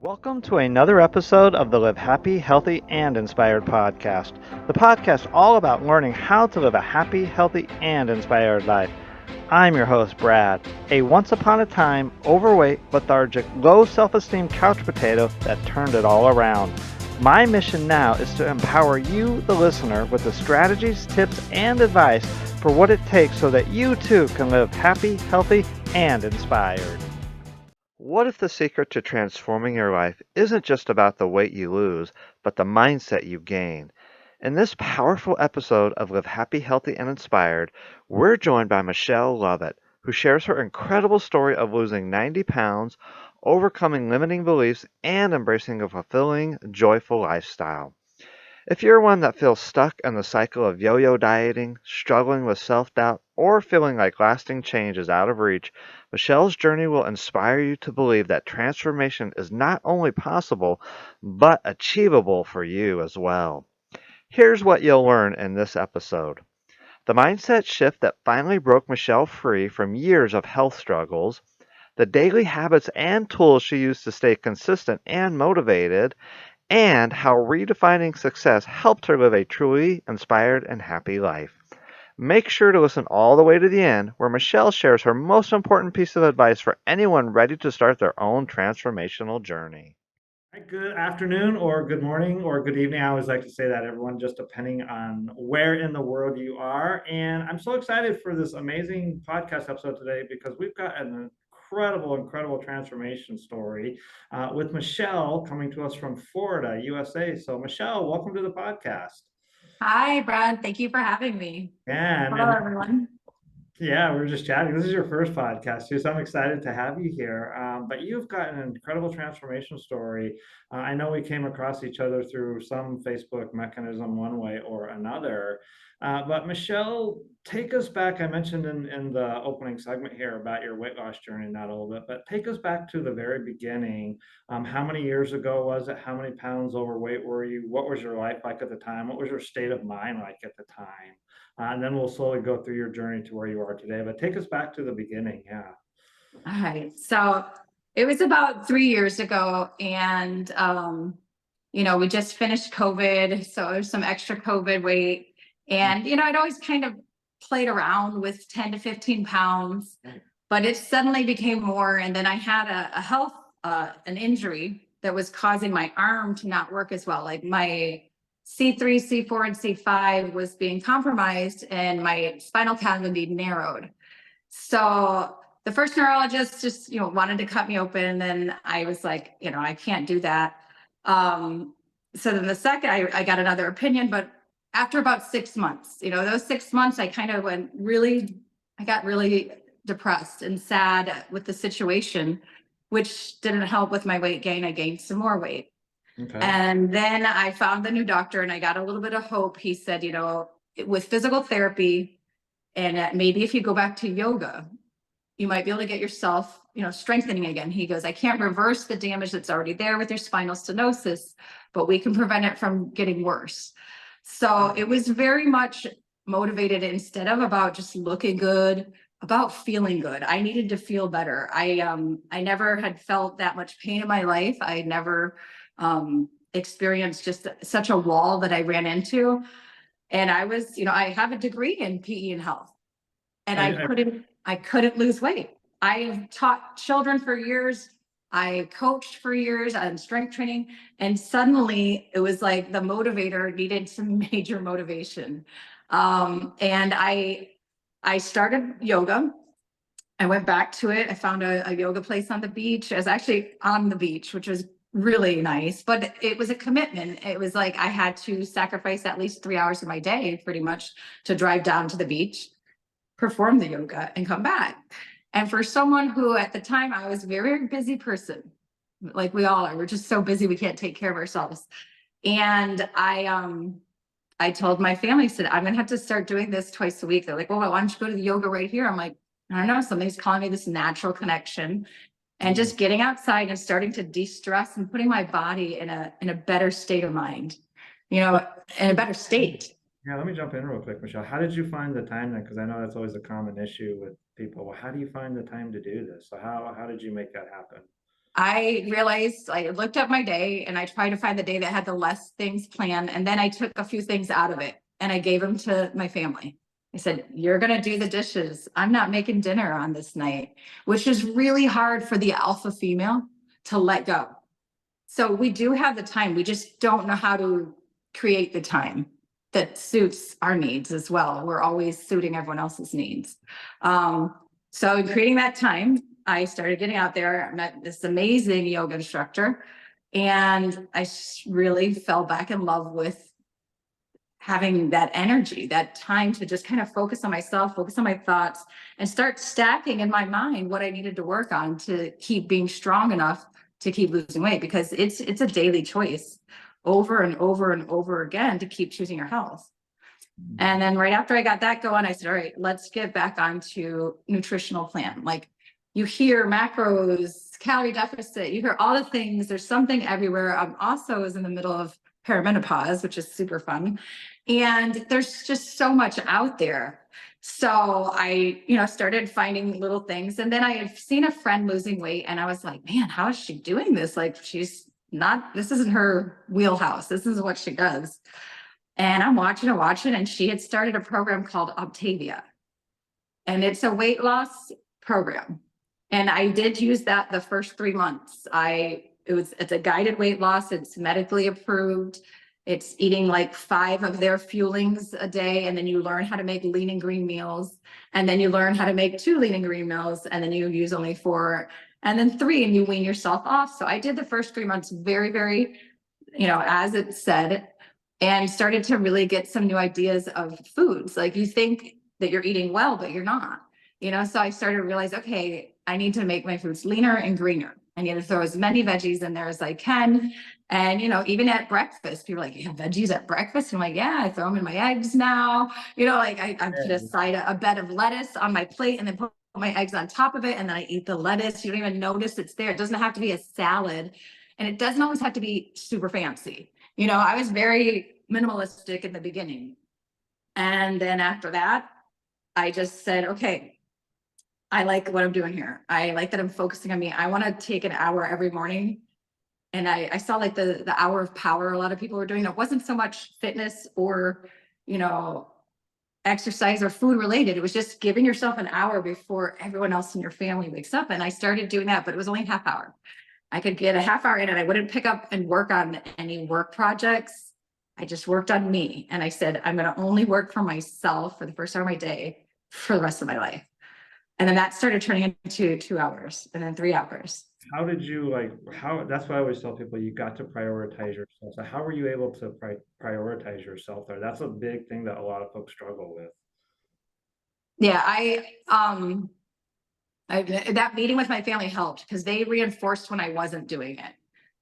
Welcome to another episode of the Live Happy, Healthy, and Inspired podcast. The podcast all about learning how to live a happy, healthy, and inspired life. I'm your host, Brad, a once upon a time overweight, lethargic, low self-esteem couch potato that turned it all around. My mission now is to empower you, the listener, with the strategies, tips, and advice for what it takes so that you too can live happy, healthy, and inspired. What if the secret to transforming your life isn't just about the weight you lose, but the mindset you gain? In this powerful episode of Live Happy, Healthy, and Inspired, we're joined by Michell Llovet, who shares her incredible story of losing 90 pounds, overcoming limiting beliefs, and embracing a fulfilling, joyful lifestyle. If you're one that feels stuck in the cycle of yo-yo dieting, struggling with self-doubt, or feeling like lasting change is out of reach, Michelle's journey will inspire you to believe that transformation is not only possible, but achievable for you as well. Here's what you'll learn in this episode. The mindset shift that finally broke Michelle free from years of health struggles, the daily habits and tools she used to stay consistent and motivated, and how redefining success helped her live a truly inspired and happy life. Make sure to listen all the way to the end, where Michelle shares her most important piece of advice for anyone ready to start their own transformational journey. Good afternoon, or good morning, or good evening. I always like to say that, everyone, just depending on where in the world you are. And I'm so excited for this amazing podcast episode today because we've got an incredible transformation story with Michelle coming to us from Florida, USA. So, Michelle, welcome to the podcast. Hi, Brad. Thank you for having me. Yeah, Hello, everyone. yeah, we were just chatting. This is your first podcast too, so I'm excited to have you here. But you've got an incredible transformation story. I know we came across each other through some Facebook mechanism, one way or another. But Michelle, take us back. I mentioned in the opening segment here about your weight loss journey, not a little bit, but take us back to the very beginning. How many years ago was it? How many pounds overweight were you? What was your life like at the time? What was your state of mind like at the time? And then we'll slowly go through your journey to where you are today. But take us back to the beginning. Yeah. All right. So it was about 3 years ago, and we just finished COVID, so there's some extra COVID weight, and I'd always kind of played around with 10 to 15 pounds, but it suddenly became more, and then I had a health an injury that was causing my arm to not work as well. Like my C3, C4, and C5 was being compromised, and my spinal cavity narrowed. So the first neurologist just, wanted to cut me open, and I was like, I can't do that. So then the second, I got another opinion, but after about 6 months, those 6 months, I got really depressed and sad with the situation, which didn't help with my weight gain. I gained some more weight. Okay. And then I found the new doctor, and I got a little bit of hope. He said, with physical therapy, and maybe if you go back to yoga, you might be able to get yourself, strengthening again. He goes, I can't reverse the damage that's already there with your spinal stenosis, but we can prevent it from getting worse. So it was very much motivated, instead of about just looking good, about feeling good. I needed to feel better. I never had felt that much pain in my life. I never experienced just such a wall that I ran into. And I have a degree in PE and health, and I couldn't lose weight. I taught children for years. I coached for years on strength training. And suddenly it was like the motivator needed some major motivation. And I started yoga. I went back to it. I found a yoga place on the beach. I was actually on the beach, which was really nice, but it was a commitment. It was like I had to sacrifice at least 3 hours of my day pretty much to drive down to the beach, perform the yoga, and come back. And for someone who at the time, I was a very busy person, like we all are, we're just so busy we can't take care of ourselves. And I told my family, I said, I'm gonna have to start doing this twice a week. They're like, well, why don't you go to the yoga right here? I'm like, I don't know, something's calling me, this natural connection. And just getting outside and starting to de-stress and putting my body in a better state of mind, in a better state. Yeah, let me jump in real quick, Michelle. How did you find the time then? Because I know that's always a common issue with people. Well, how do you find the time to do this? So how did you make that happen? I realized I looked at my day and I tried to find the day that had the less things planned. And then I took a few things out of it and I gave them to my family. I said, you're going to do the dishes. I'm not making dinner on this night, which is really hard for the alpha female to let go. So we do have the time. We just don't know how to create the time that suits our needs as well. We're always suiting everyone else's needs. So in creating that time, I started getting out there. I met this amazing yoga instructor, and I really fell back in love with having that energy, that time to just kind of focus on myself, focus on my thoughts, and start stacking in my mind what I needed to work on to keep being strong enough to keep losing weight, because it's a daily choice over and over and over again to keep choosing your health. And then right after I got that going, I said, all right, let's get back onto nutritional plan. Like, you hear macros, calorie deficit, you hear all the things, there's something everywhere. I'm also was in the middle of perimenopause, which is super fun. And there's just so much out there. So I, started finding little things. And then I have seen a friend losing weight and I was like, man, how is she doing this? Like, this isn't her wheelhouse. This is what she does. And I'm watching and she had started a program called Optavia. And it's a weight loss program. And I did use that the first 3 months. It's a guided weight loss. It's medically approved. It's eating like 5 of their fuelings a day. And then you learn how to make lean and green meals. And then you learn how to make 2 lean and green meals. And then you use only 4 and then 3, and you wean yourself off. So I did the first 3 months very, very, as it said, and started to really get some new ideas of foods. Like, you think that you're eating well, but you're not, so I started to realize, okay, I need to make my foods leaner and greener. I need to throw as many veggies in there as I can. And, even at breakfast, people are like, you have veggies at breakfast? I'm like, yeah, I throw them in my eggs now. I put a bed of lettuce on my plate and then put my eggs on top of it. And then I eat the lettuce. You don't even notice it's there. It doesn't have to be a salad. And it doesn't always have to be super fancy. I was very minimalistic in the beginning. And then after that, I just said, okay, I like what I'm doing here. I like that I'm focusing on me. I want to take an hour every morning. And I saw like the hour of power a lot of people were doing. It wasn't so much fitness or, exercise or food related. It was just giving yourself an hour before everyone else in your family wakes up. And I started doing that, but it was only a half hour. I could get a half hour in and I wouldn't pick up and work on any work projects. I just worked on me. And I said, I'm going to only work for myself for the first hour of my day for the rest of my life. And then that started turning into 2 hours and then 3 hours. How did you that's why I always tell people, you got to prioritize yourself. So how were you able to prioritize yourself there? That's a big thing that a lot of folks struggle with. Yeah, that meeting with my family helped because they reinforced when I wasn't doing it.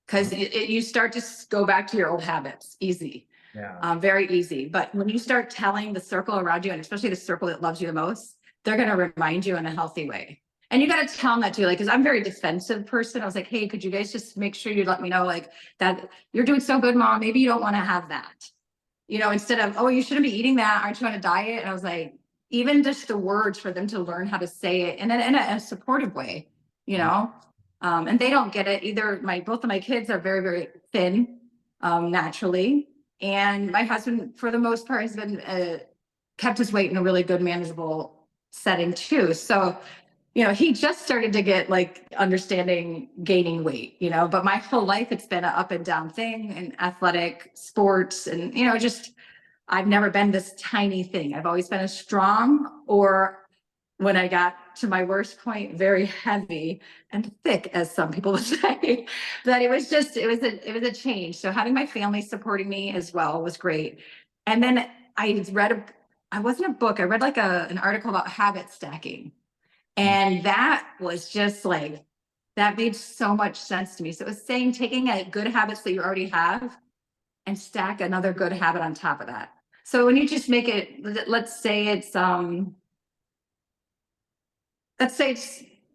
Because you start to go back to your old habits, easy. Yeah. Very easy. But when you start telling the circle around you, and especially the circle that loves you the most, they're going to remind you in a healthy way. And you got to tell them that too, because I'm a very defensive person. I was like, hey, could you guys just make sure you let me know that you're doing so good, Mom, maybe you don't want to have that, instead of, oh, you shouldn't be eating that. Aren't you on a diet? And I was like, even just the words for them to learn how to say it in a supportive way, and they don't get it either. Both of my kids are very, very thin, naturally. And my husband, for the most part, has been, kept his weight in a really good, manageable setting too. So, he just started to get understanding gaining weight, but my whole life, it's been an up and down thing in athletic sports. And, I've never been this tiny thing. I've always been a strong, or when I got to my worst point, very heavy and thick, as some people would say. That it was a change. So having my family supporting me as well was great. And then I read I wasn't a book. I read an article about habit stacking. And that was just that made so much sense to me. So it was saying, taking good habits that you already have and stack another good habit on top of that. So when you just make it, let's say it's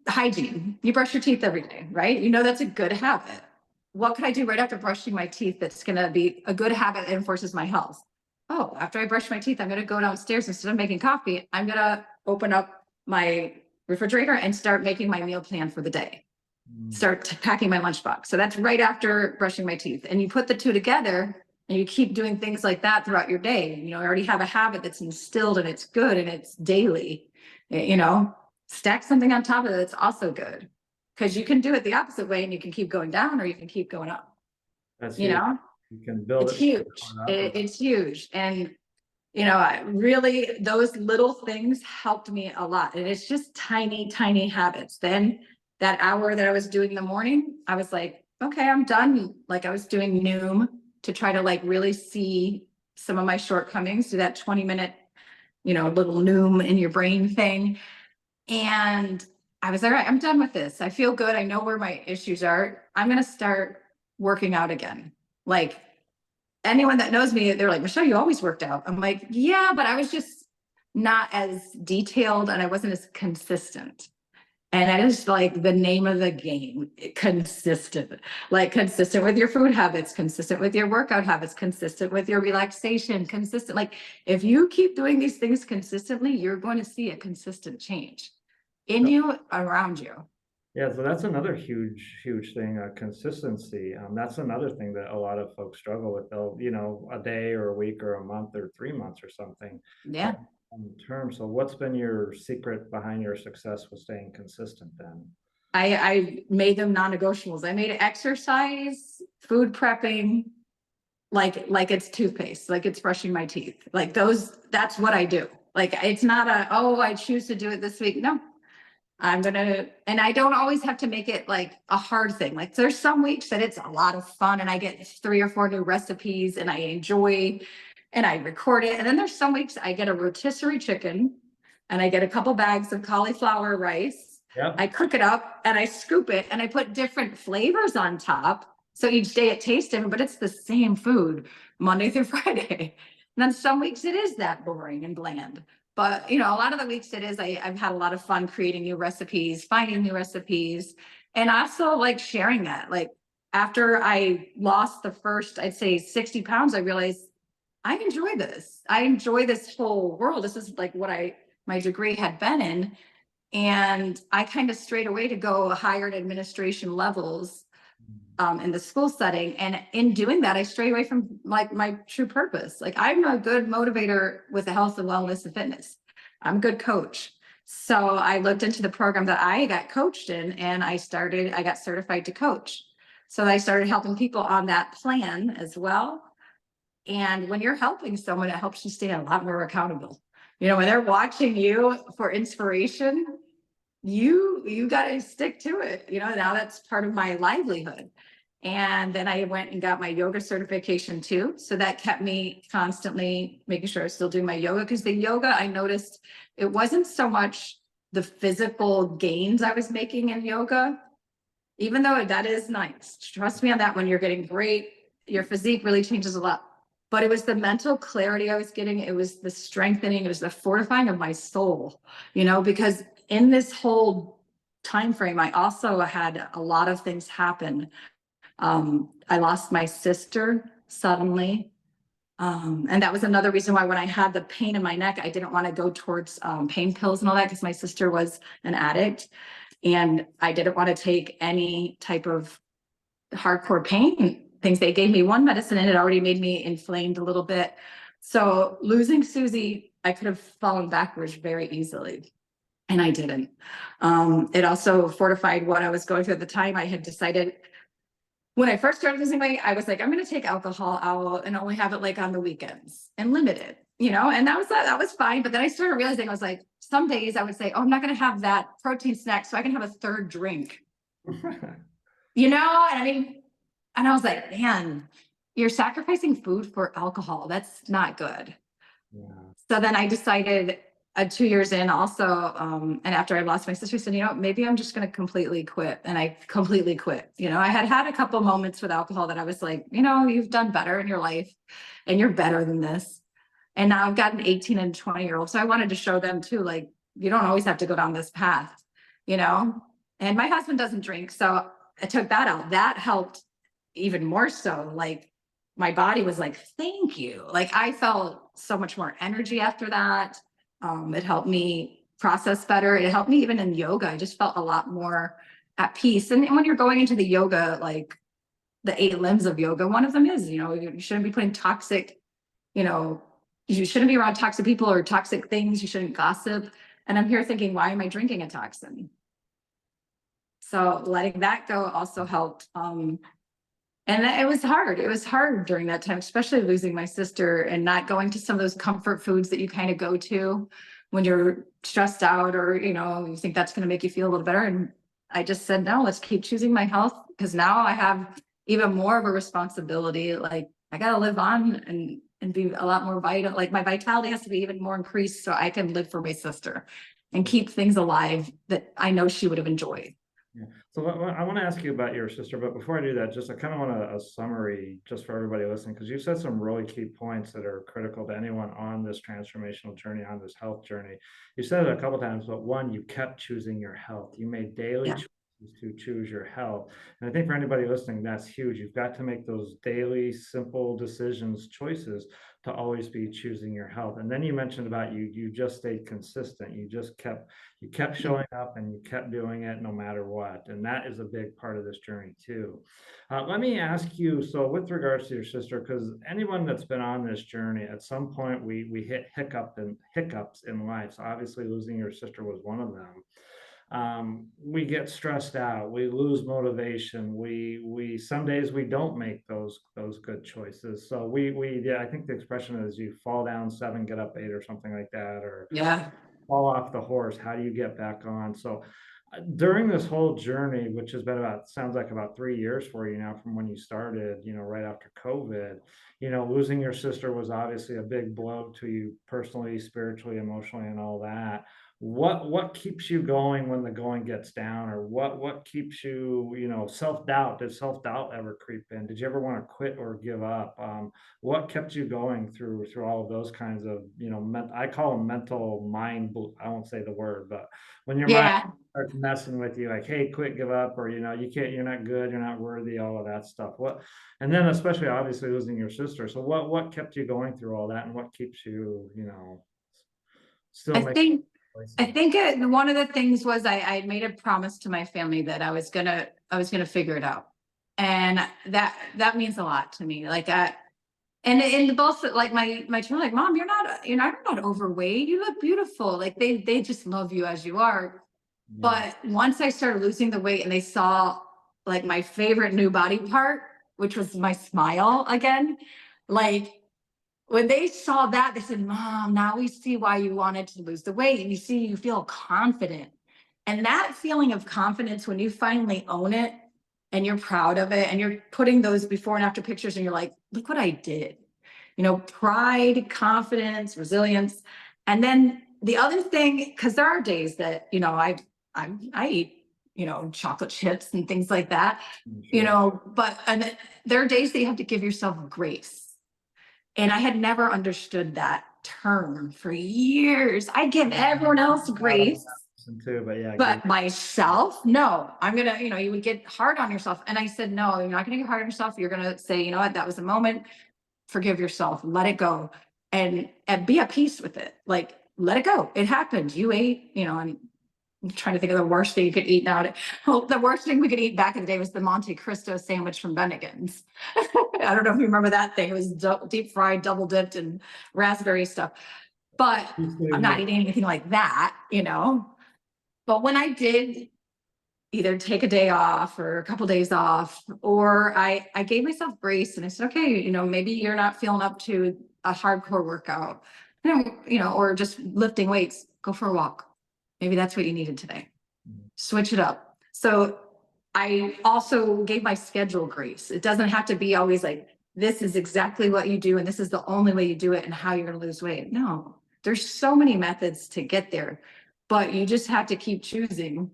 hygiene. You brush your teeth every day, right? That's a good habit. What can I do right after brushing my teeth that's going to be a good habit that enforces my health? Oh, after I brush my teeth, I'm going to go downstairs. Instead of making coffee, I'm going to open up my refrigerator and start making my meal plan for the day. start packing my lunchbox. So that's right after brushing my teeth. And you put the two together and you keep doing things like that throughout your day. You know, I already have a habit that's instilled and it's good and it's daily. You know, stack something on top of it that's also good. Because you can do it the opposite way and you can keep going down or you can keep going up. That's You huge. know, You can build it's huge. It's huge. And you know, really, those little things helped me a lot. And it's just tiny, tiny habits. Then that hour that I was doing in the morning, I was like, okay, I'm done. Like I was doing Noom to try to like really see some of my shortcomings, do that 20-minute, you know, little Noom in your brain thing. And I was all right, I'm done with this. I feel good. I know where my issues are. I'm going to start working out again. Like, anyone that knows me, they're like, Michelle, you always worked out. I'm like, yeah, but I was just not as detailed and I wasn't as consistent. And that is like the name of the game, consistent, like consistent with your food habits, consistent with your workout habits, consistent with your relaxation, consistent. Like if you keep doing these things consistently, you're going to see a consistent change in you, around you. Yeah, so that's another huge thing, consistency. That's another thing that a lot of folks struggle with. They'll, you know, a day or a week or a month or 3 months or something. Yeah. So what's been your secret behind your success with staying consistent then? I made them non-negotiables. I made exercise, food prepping, like it's toothpaste, like it's brushing my teeth. Like those, that's what I do. Like it's not oh, I choose to do it this week. No, I'm gonna, and I don't always have to make it like a hard thing. Like there's some weeks that it's a lot of fun and I get 3 or 4 new recipes and I enjoy and I record it. And then there's some weeks I get a rotisserie chicken and I get a couple bags of cauliflower rice. Yep. I cook it up and I scoop it and I put different flavors on top. So each day it tastes different, but it's the same food Monday through Friday. And then some weeks it is that boring and bland. But, you know, a lot of the weeks it is, I've had a lot of fun creating new recipes, finding new recipes, and also like sharing that. Like after I lost the first, I'd say 60 pounds, I realized I enjoy this. I enjoy this whole world. This is like what my degree had been in. And I kind of strayed away to go higher in administration levels in the school setting. And in doing that, I stray away from like my true purpose. Like I'm a good motivator with the health and wellness and fitness. I'm a good coach. So I looked into the program that I got coached in and I got certified to coach. So I started helping people on that plan as well. And when you're helping someone, it helps you stay a lot more accountable. You know, when they're watching you for inspiration, you got to stick to it. You know, now that's part of my livelihood. And then I went and got my yoga certification too. So that kept me constantly making sure I was still doing my yoga, because the yoga, I noticed it wasn't so much the physical gains I was making in yoga, even though that is nice. Trust me on that. When you're getting great, your physique really changes a lot. But it was the mental clarity I was getting. It was the strengthening. It was the fortifying of my soul, you know, because in this whole time frame, I also had a lot of things happen. I lost my sister suddenly. And that was another reason why when I had the pain in my neck, I didn't want to go towards pain pills and all that, because my sister was an addict and I didn't want to take any type of hardcore pain things. They gave me one medicine and it already made me inflamed a little bit. So losing Susie, I could have fallen backwards very easily. And I didn't. It also fortified what I was going through at the time. I had decided when I first started losing weight, I was like, I'm going to take alcohol out and only have it like on the weekends and limit it, you know, and that was fine. But then I started realizing, I was like, some days I would say, oh, I'm not going to have that protein snack, so I can have a third drink, you know, and I mean, and I was like, man, you're sacrificing food for alcohol. That's not good. Yeah. So then I decided 2 years in also, and after I lost my sister, I said, you know, maybe I'm just going to completely quit. And I completely quit. You know, I had a couple moments with alcohol that I was like, you know, you've done better in your life and you're better than this. And now I've got an 18 and 20-year-old. So I wanted to show them too, like, you don't always have to go down this path, you know, and my husband doesn't drink. So I took that out. That helped even more so. Like my body was like, thank you. Like I felt so much more energy after that. It helped me process better. It helped me even in yoga. I just felt a lot more at peace. And when you're going into the yoga, like the 8 limbs of yoga, one of them is, you shouldn't be putting toxic, you shouldn't be around toxic people or toxic things. You shouldn't gossip. And I'm here thinking, why am I drinking a toxin? So letting that go also helped. And it was hard. It was hard during that time, especially losing my sister and not going to some of those comfort foods that you kind of go to when you're stressed out, or, you think that's going to make you feel a little better. And I just said, no, let's keep choosing my health, because now I have even more of a responsibility. Like, I got to live on and be a lot more vital. Like, my vitality has to be even more increased so I can live for my sister and keep things alive that I know she would have enjoyed. Yeah. So I want to ask you about your sister, but before I do that, I kind of want a summary just for everybody listening, because you said some really key points that are critical to anyone on this transformational journey, on this health journey. You said it a couple times, but one, you kept choosing your health. You made daily choices to choose your health. And I think for anybody listening, that's huge. You've got to make those daily, simple decisions, choices to always be choosing your health. And then you mentioned about you just stayed consistent. You kept showing up and you kept doing it no matter what. And that is a big part of this journey too. Let me ask you, so with regards to your sister, because anyone that's been on this journey, at some point we hit hiccups in life. So obviously losing your sister was one of them. We get stressed out, we lose motivation, we some days we don't make those good choices. So I think the expression is, you fall down 7, get up 8, or something like that, or fall off the horse. How do you get back on? So during this whole journey, which has been sounds like about 3 years for you now, from when you started, right after COVID, losing your sister was obviously a big blow to you personally, spiritually, emotionally, and all that. What keeps you going when the going gets down, or what keeps you, self-doubt? Did self-doubt ever creep in? Did you ever want to quit or give up? What kept you going through all of those kinds of, I call them mental mind, I won't say the word, but when your mind starts messing with you, like, hey, quit, give up, or, you can't, you're not good, you're not worthy, all of that stuff. And then especially obviously losing your sister. So what kept you going through all that, and what keeps you, still making I think one of the things was I made a promise to my family that I was gonna figure it out, and that means a lot to me. Like, and both, like, my children, like, Mom, you're not overweight. You look beautiful. Like, they just love you as you are. Yeah. But once I started losing the weight and they saw, like, my favorite new body part, which was my smile again, like, when they saw that, they said, Mom, now we see why you wanted to lose the weight. And you feel confident. And that feeling of confidence, when you finally own it and you're proud of it and you're putting those before and after pictures and you're like, look what I did. Pride, confidence, resilience. And then the other thing, because there are days that, I eat, chocolate chips and things like that, but there are days that you have to give yourself grace. And I had never understood that term for years. I give everyone else grace, but myself, no. I'm going to, you would get hard on yourself. And I said, no, you're not going to get hard on yourself. You're going to say, you know what, that was a moment. Forgive yourself, let it go, and be at peace with it. Like, let it go. It happened. You ate, and I'm trying to think of the worst thing you could eat now. Well, the worst thing we could eat back in the day was the Monte Cristo sandwich from Bennigan's. I don't know if you remember that thing. It was deep fried, double dipped in raspberry stuff. But I'm not eating anything like that, But when I did either take a day off or a couple of days off, or I gave myself grace and I said, okay, maybe you're not feeling up to a hardcore workout, or just lifting weights, go for a walk. Maybe that's what you needed today. Switch it up. So I also gave my schedule grace. It doesn't have to be always like, this is exactly what you do and this is the only way you do it and how you're going to lose weight. No, there's so many methods to get there, but you just have to keep choosing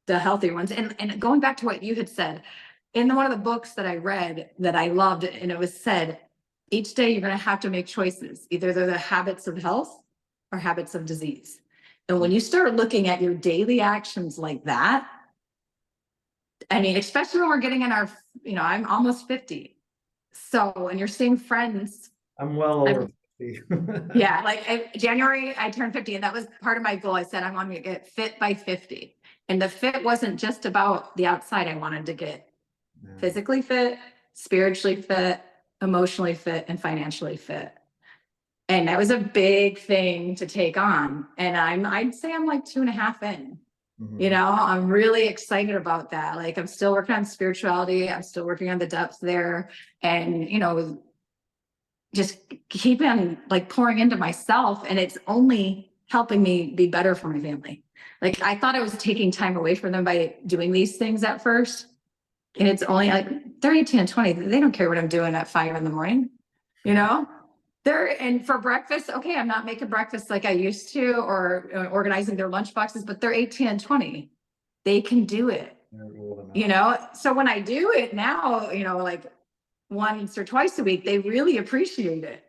the healthier ones. And going back to what you had said, in one of the books that I read that I loved, and it was said, each day you're going to have to make choices. Either they're the habits of health or habits of disease. And when you start looking at your daily actions like that, I mean, especially when we're getting in our, I'm almost 50. So when you're seeing friends. I'm well over 50. Yeah, like January, I turned 50, and that was part of my goal. I said, I want to get fit by 50. And the fit wasn't just about the outside. I wanted to get Yeah. physically fit, spiritually fit, emotionally fit, and financially fit. And that was a big thing to take on. And I'd say I'm like 2.5 in. Mhm. I'm really excited about that. Like, I'm still working on spirituality. I'm still working on the depth there. And, just keep on like pouring into myself, and it's only helping me be better for my family. Like, I thought I was taking time away from them by doing these things at first. And it's only like they're 18 and 20. They don't care what I'm doing at 5 a.m. And for breakfast, okay, I'm not making breakfast like I used to, or organizing their lunch boxes, but they're 18 and 20. They can do it, They're old enough. So when I do it now, like once or twice a week, they really appreciate it.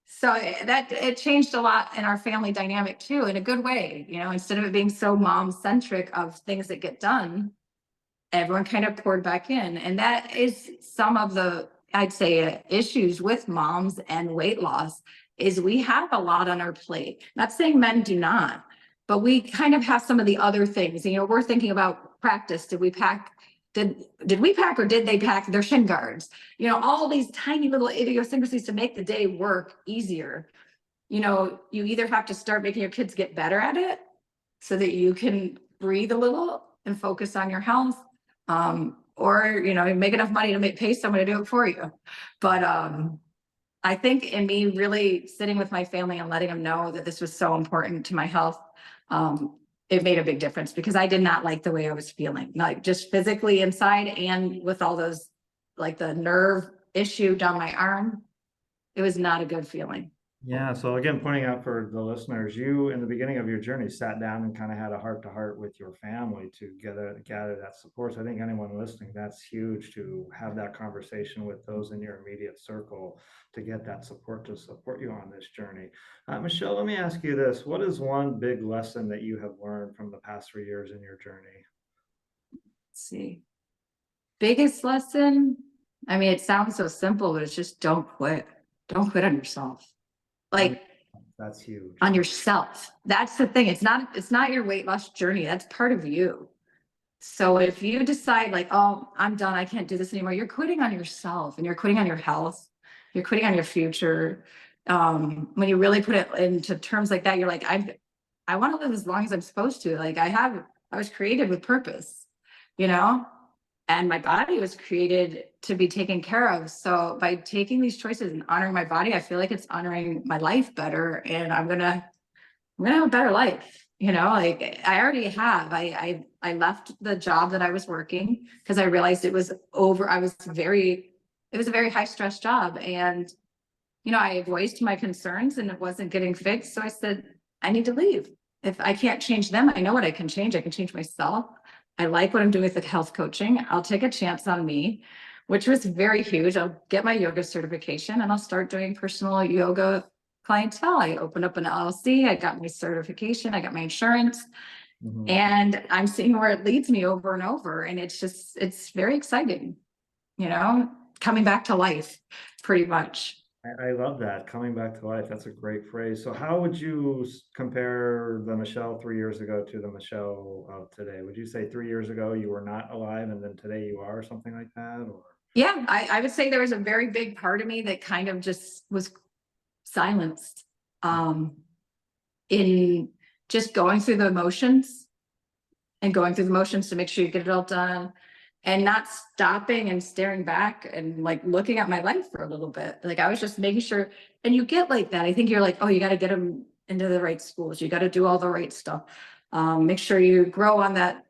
So that it changed a lot in our family dynamic too, in a good way. Instead of it being so mom centric of things that get done, everyone kind of poured back in. And that is some of the, I'd say, issues with moms and weight loss is we have a lot on our plate. Not saying men do not, but we kind of have some of the other things. We're thinking about practice. Did we pack or did they pack their shin guards? All these tiny little idiosyncrasies to make the day work easier. You either have to start making your kids get better at it so that you can breathe a little and focus on your health, or make enough money to pay someone to do it for you. But I think in me really sitting with my family and letting them know that this was so important to my health, it made a big difference, because I did not like the way I was feeling, like just physically inside, and with all those, like the nerve issue down my arm. It was not a good feeling. Yeah. So again, pointing out for the listeners, you in the beginning of your journey sat down and kind of had a heart to heart with your family to gather that support. So I think anyone listening, that's huge, to have that conversation with those in your immediate circle to get that support to support you on this journey. Michelle, let me ask you this: what is one big lesson that you have learned from the past 3 years in your journey? Let's see. Biggest lesson. I mean, it sounds so simple, but it's just don't quit. Don't quit on yourself. Like, that's huge. On yourself. That's the thing. It's not your weight loss journey. That's part of you. So if you decide like, oh, I'm done, I can't do this anymore, you're quitting on yourself, and you're quitting on your health. You're quitting on your future. When you really put it into terms like that, you're like, I want to live as long as I'm supposed to. Like, I was created with purpose, and my body was created to be taken care of. So by taking these choices and honoring my body, I feel like it's honoring my life better, and I'm gonna have a better life. Like I already have. I left the job that I was working because I realized it was over. It was a very high stress job, and I voiced my concerns and it wasn't getting fixed. So I said, I need to leave. If I can't change them, I know what I can change. I can change myself. I like what I'm doing with the health coaching. I'll take a chance on me, which was very huge. I'll get my yoga certification and I'll start doing personal yoga clientele. I opened up an LLC. I got my certification. I got my insurance. Mhm. And I'm seeing where it leads me over and over. And it's very exciting, coming back to life pretty much. I love that, coming back to life. That's a great phrase. So how would you compare the Michelle 3 years ago to the Michelle of today? Would you say 3 years ago you were not alive and then today you are, something like that? Or Yeah, I would say there was a very big part of me that kind of just was silenced, in just going through the motions to make sure you get it all done, and not stopping and staring back and like looking at my life for a little bit. Like I was just making sure, and you get like that. I think you're like, oh, you got to get them into the right schools. You got to do all the right stuff. Make sure you grow on that,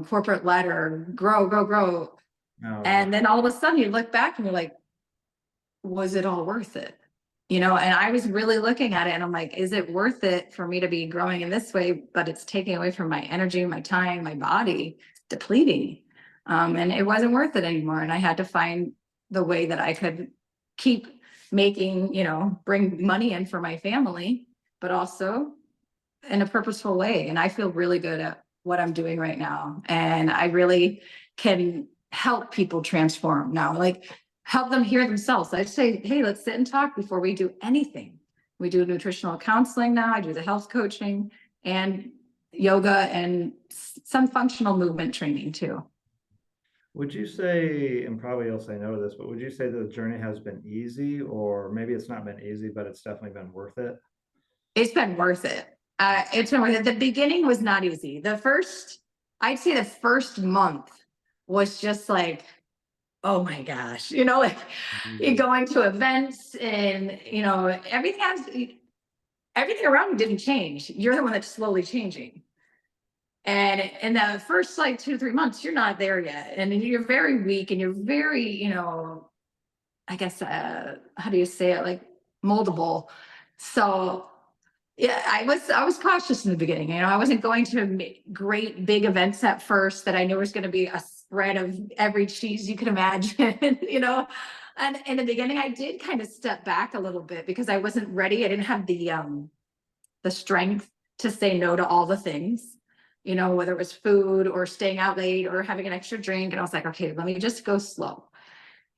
corporate ladder, grow. no. And then all of a sudden you look back and you're like, was it all worth it? And I was really looking at it and I'm like, is it worth it for me to be growing in this way, but it's taking away from my energy, my time, my body, depleting. And it wasn't worth it anymore. And I had to find the way that I could keep making, bring money in for my family, but also in a purposeful way. And I feel really good at what I'm doing right now. And I really can help people transform now, like help them hear themselves. I say, hey, let's sit and talk before we do anything. We do nutritional counseling now. I do the health coaching, and yoga and some functional movement training too. Would you say, and probably you'll say no to this, but would you say the journey has been easy, or maybe it's not been easy, but it's definitely been worth it? It's been worth it. It's been worth it. The beginning was not easy. I'd say the first month was just like, oh my gosh, like you're going to events and, everything around you didn't change. You're the one that's slowly changing. And in the first like 2 to 3 months, you're not there yet. And you're very weak and you're very, I guess, how do you say it? Like moldable. So yeah, I was cautious in the beginning. I wasn't going to great big events at first that I knew was going to be a spread of every cheese you could imagine, And in the beginning, I did kind of step back a little bit because I wasn't ready. I didn't have the strength to say no to all the things, whether it was food or staying out late or having an extra drink. And I was like, okay, let me just go slow.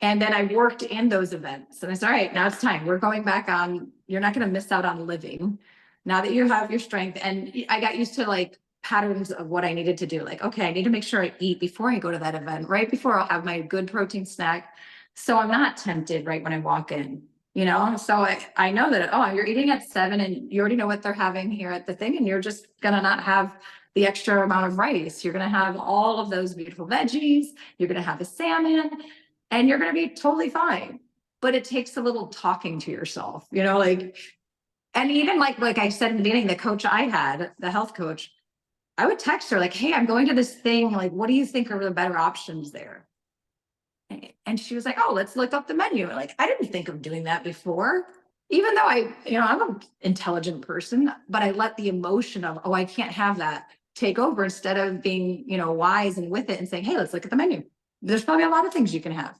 And then I worked in those events and I said, all right, now it's time. We're going back on. You're not going to miss out on living now that you have your strength. And I got used to like patterns of what I needed to do. Like, okay, I need to make sure I eat before I go to that event, right before I'll have my good protein snack. So I'm not tempted right when I walk in, So I know that, oh, you're eating at 7 and you already know what they're having here at the thing. And you're just going to not have the extra amount of rice. You're going to have all of those beautiful veggies. You're going to have the salmon. And you're going to be totally fine. But it takes a little talking to yourself, and even like I said in the beginning, the coach I had, the health coach, I would text her like, hey, I'm going to this thing. Like, what do you think are the better options there? And she was like, oh, let's look up the menu. Like, I didn't think of doing that before, even though I'm an intelligent person, but I let the emotion of, oh, I can't have that take over instead of being, wise and with it and saying, hey, let's look at the menu. There's probably a lot of things you can have,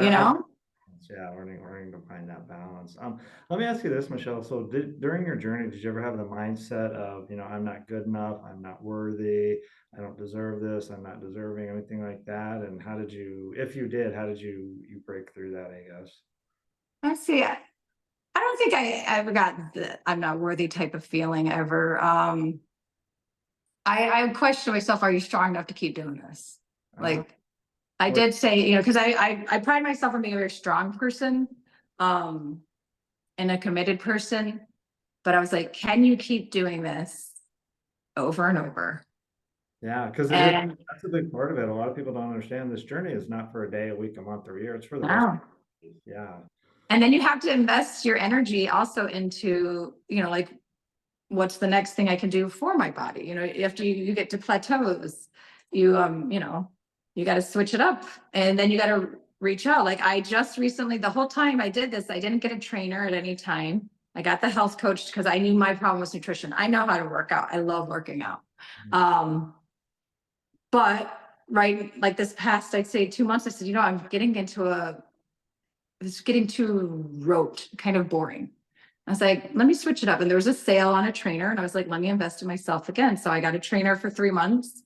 Yeah, learning to find that balance. Let me ask you this, Michelle. So during your journey, did you ever have the mindset of, I'm not good enough, I'm not worthy, I don't deserve this, I'm not deserving, anything like that? And how did you, if you did, how did you break through that, I guess? Let's see. I don't think I ever got the I'm not worthy type of feeling ever. I question myself, are you strong enough to keep doing this? Like, I did say, because I pride myself on being a very strong person, and a committed person, but I was like, can you keep doing this over and over? Yeah, because that's a big part of it. A lot of people don't understand this journey is not for a day, a week, a month, or a year. It's for the rest of it. Yeah. And then you have to invest your energy also into, like, what's the next thing I can do for my body? After you get to plateaus, you got to switch it up, and then you got to reach out. Like I just recently, the whole time I did this, I didn't get a trainer at any time. I got the health coach because I knew my problem was nutrition. I know how to work out. I love working out. But right, like this past, I'd say 2 months, I said, I'm getting it's getting too rote, kind of boring. I was like, let me switch it up. And there was a sale on a trainer and I was like, let me invest in myself again. So I got a trainer for 3 months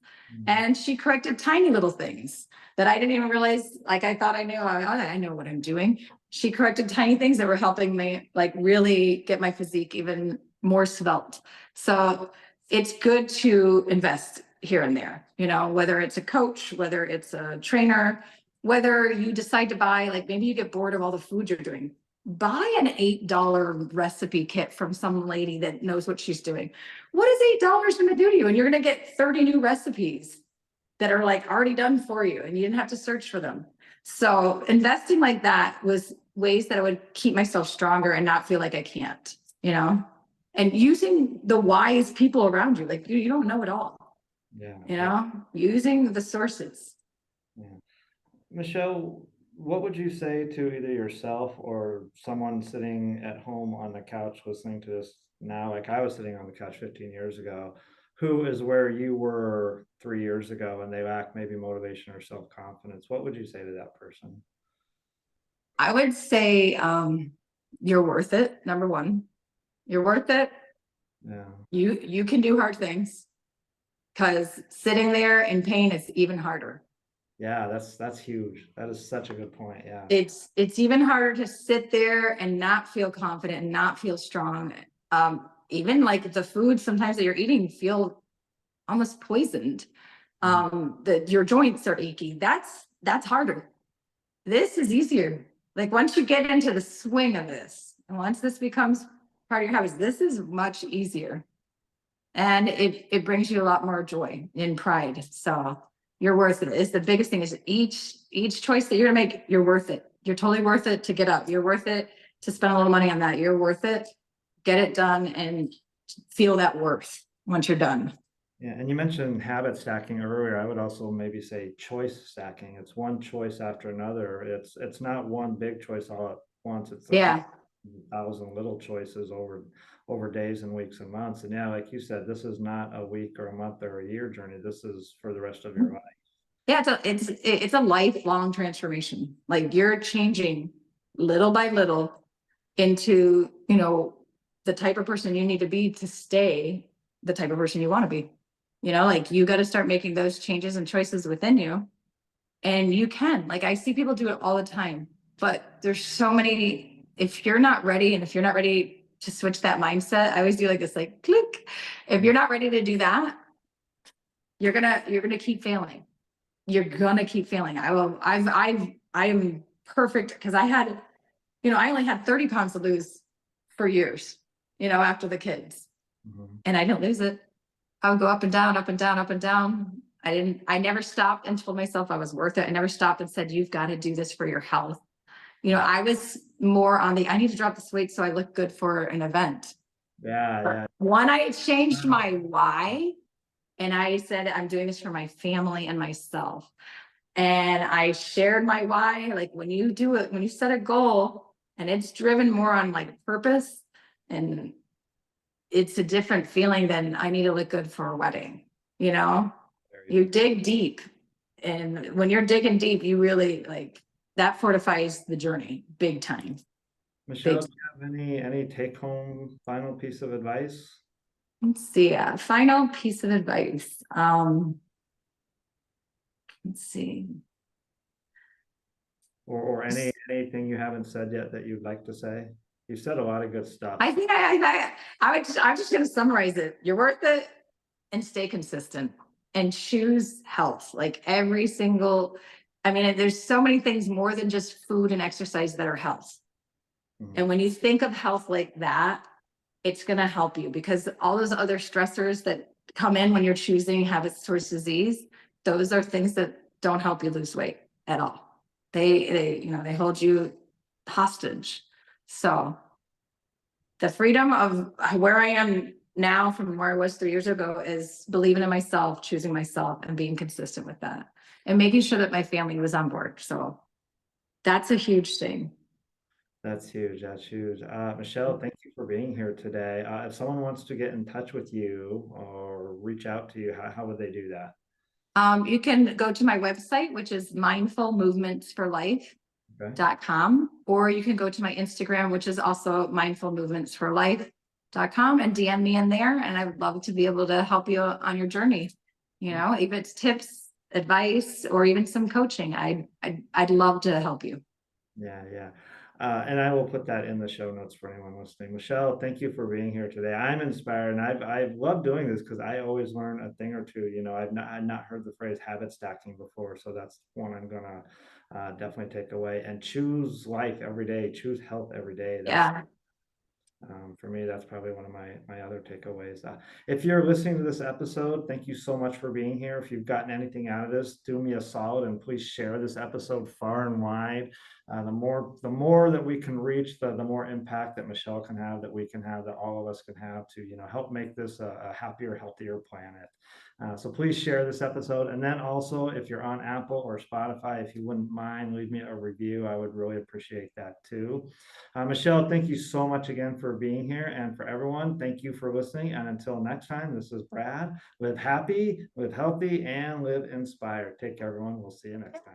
and she corrected tiny little things that I didn't even realize. Like I thought I knew, I know what I'm doing. She corrected tiny things that were helping me like really get my physique even more svelte. So it's good to invest here and there, whether it's a coach, whether it's a trainer, whether you decide to buy, like maybe you get bored of all the food you're doing. Buy an $8 recipe kit from some lady that knows what she's doing. What is $8 going to do to you? And you're going to get 30 new recipes that are like already done for you and you didn't have to search for them. So investing like that was ways that I would keep myself stronger and not feel like I can't, and using the wise people around you. Like you don't know it all. Yeah. Using the sources. Yeah. Michelle, what would you say to either yourself or someone sitting at home on the couch listening to this now, like I was sitting on the couch 15 years ago, who is where you were 3 years ago and they lack maybe motivation or self-confidence? What would you say to that person? I would say you're worth it. Number one, you're worth it. Yeah. You can do hard things, because sitting there in pain is even harder. Yeah, that's huge. That is such a good point. Yeah. It's even harder to sit there and not feel confident and not feel strong. Even like the food sometimes that you're eating feel almost poisoned. That your joints are achy. That's harder. This is easier. Like once you get into the swing of this, and once this becomes part of your habits, this is much easier. And it brings you a lot more joy and pride. So you're worth it. It's the biggest thing is each choice that you're gonna make, you're worth it. You're totally worth it to get up. You're worth it to spend a little money on that. You're worth it. Get it done and feel that worth once you're done. Yeah, and you mentioned habit stacking earlier. I would also maybe say choice stacking. It's one choice after another. It's not one big choice all at once. It's Yeah. 1,000 little choices over days and weeks and months. And yeah, like you said, this is not a week or a month or a year journey. This is for the rest of your life. Yeah, it's a lifelong transformation. Like you're changing little by little into, the type of person you need to be to stay the type of person you want to be. Like you got to start making those changes and choices within you. And you can, like I see people do it all the time, but there's so many, if you're not ready and if you're not ready to switch that mindset, I always do like this, like click. If you're not ready to do that, you're gonna keep failing. You're gonna keep failing. I am perfect because I had, I only had 30 pounds to lose for years, after the kids. And I didn't lose it. I would go up and down, up and down, up and down. I never stopped and told myself I was worth it. I never stopped and said, you've got to do this for your health. I was more on I need to drop this weight so I look good for an event. Yeah. When I changed my why, and I said, I'm doing this for my family and myself. And I shared my why, like when you do it, when you set a goal and it's driven more on like purpose, and it's a different feeling than I need to look good for a wedding, you dig deep. And when you're digging deep, you really like that fortifies the journey big time. Michelle, do you have any take home final piece of advice? Let's see. Final piece of advice. Let's see. Or anything you haven't said yet that you'd like to say? You said a lot of good stuff. I think I'm just going to summarize it. You're worth it, and stay consistent and choose health. Like every single, there's so many things more than just food and exercise that are health. And when you think of health like that, it's going to help you, because all those other stressors that come in when you're choosing habits towards disease, those are things that don't help you lose weight at all. They hold you hostage. So the freedom of where I am now from where I was 3 years ago is believing in myself, choosing myself, and being consistent with that, and making sure that my family was on board. So that's a huge thing. That's huge. That's huge. Michelle, thank you for being here today. If someone wants to get in touch with you or reach out to you, how would they do that? You can go to my website, which is mindfulmovementsforlife.com, or you can go to my Instagram, which is also mindfulmovementsforlife.com, and DM me in there. And I would love to be able to help you on your journey. If it's tips, advice, or even some coaching, I'd love to help you. Yeah. And I will put that in the show notes for anyone listening. Michelle, thank you for being here today. I'm inspired, and I've loved doing this because I always learn a thing or two. I've not heard the phrase habit stacking before, so that's one I'm gonna definitely take away. And choose life every day, choose health every day. For me, that's probably one of my other takeaways. If you're listening to this episode, thank you so much for being here. If you've gotten anything out of this, do me a solid and please share this episode far and wide. The more that we can reach, the more impact that Michelle can have, that we can have, that all of us can have to help make this a happier, healthier planet. So please share this episode. And then also, if you're on Apple or Spotify, if you wouldn't mind, leave me a review. I would really appreciate that too. Michelle, thank you so much again for being here. And for everyone, thank you for listening. And until next time, this is Brad. Live happy, live healthy, and live inspired. Take care, everyone. We'll see you next time.